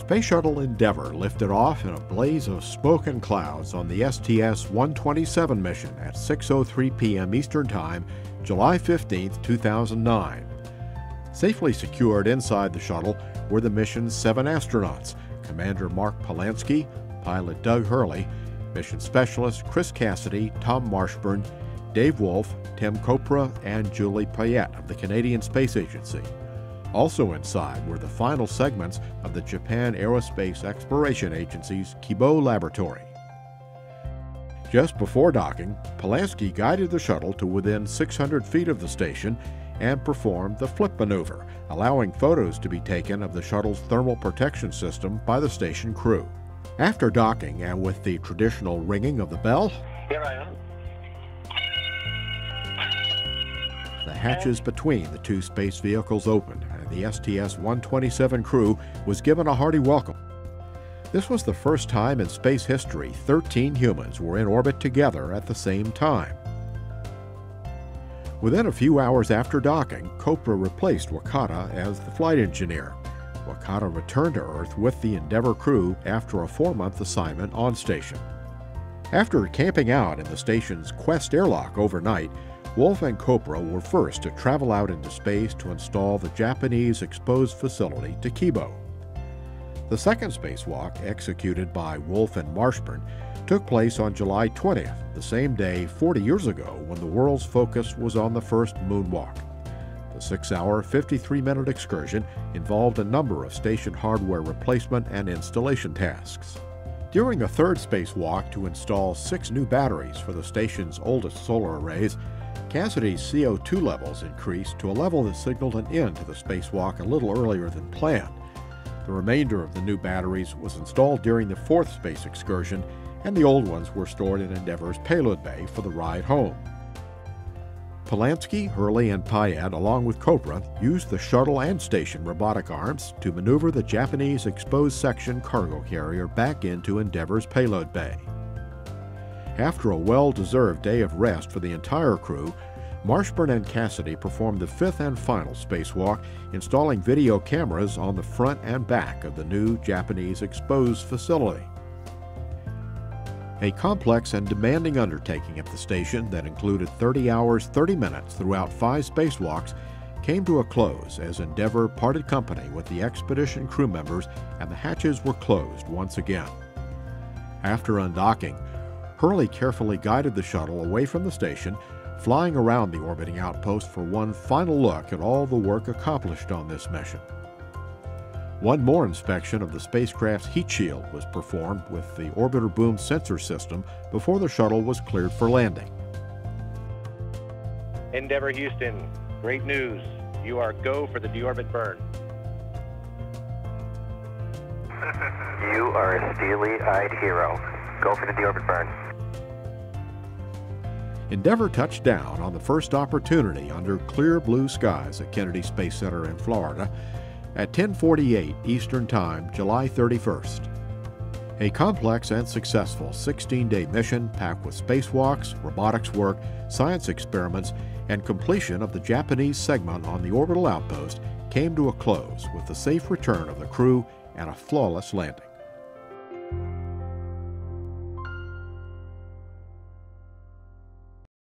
Space Shuttle Endeavour lifted off in a blaze of smoke and clouds on the STS-127 mission at 6:03 p.m. Eastern Time, July 15, 2009. Safely secured inside the shuttle were the mission's 7 astronauts, Commander Mark Polansky, pilot Doug Hurley, mission specialists Chris Cassidy, Tom Marshburn, Dave Wolf, Tim Copra, and Julie Payette of the Canadian Space Agency. Also inside were the final segments of the Japan Aerospace Exploration Agency's Kibo laboratory. Just before docking, Polansky guided the shuttle to within 600 feet of the station and performed the flip maneuver, allowing photos to be taken of the shuttle's thermal protection system by the station crew. After docking and with the traditional ringing of the bell, here I am. The hatches between the 2 space vehicles opened, and the STS-127 crew was given a hearty welcome. This was the first time in space history 13 humans were in orbit together at the same time. Within a few hours after docking, Copra replaced Wakata as the flight engineer. Wakata returned to Earth with the Endeavour crew after a 4-month assignment on station. After camping out in the station's Quest airlock overnight, Wolf and Copra were first to travel out into space to install the Japanese exposed facility to Kibo. The second spacewalk, executed by Wolf and Marshburn, took place on July 20th, the same day 40 years ago when the world's focus was on the first moonwalk. The 6-hour, 53-minute excursion involved a number of station hardware replacement and installation tasks. During a third spacewalk to install 6 new batteries for the station's oldest solar arrays, Cassidy's CO2 levels increased to a level that signaled an end to the spacewalk a little earlier than planned. The remainder of the new batteries was installed during the 4th space excursion, and the old ones were stored in Endeavour's payload bay for the ride home. Polansky, Hurley, and Payette, along with Copra, used the shuttle and station robotic arms to maneuver the Japanese exposed section cargo carrier back into Endeavour's payload bay. After a well-deserved day of rest for the entire crew, Marshburn and Cassidy performed the 5th and final spacewalk, installing video cameras on the front and back of the new Japanese exposed facility. A complex and demanding undertaking at the station that included 30 hours, 30 minutes throughout 5 spacewalks came to a close as Endeavour parted company with the expedition crew members and the hatches were closed once again. After undocking, Hurley carefully guided the shuttle away from the station, flying around the orbiting outpost for one final look at all the work accomplished on this mission. One more inspection of the spacecraft's heat shield was performed with the orbiter boom sensor system before the shuttle was cleared for landing. Endeavour Houston, great news. You are go for the deorbit burn. You are a steely-eyed hero. Go for the deorbit burn. Endeavour touched down on the first opportunity under clear blue skies at Kennedy Space Center in Florida at 10:48 Eastern Time, July 31st. A complex and successful 16-day mission packed with spacewalks, robotics work, science experiments, and completion of the Japanese segment on the orbital outpost came to a close with the safe return of the crew and a flawless landing.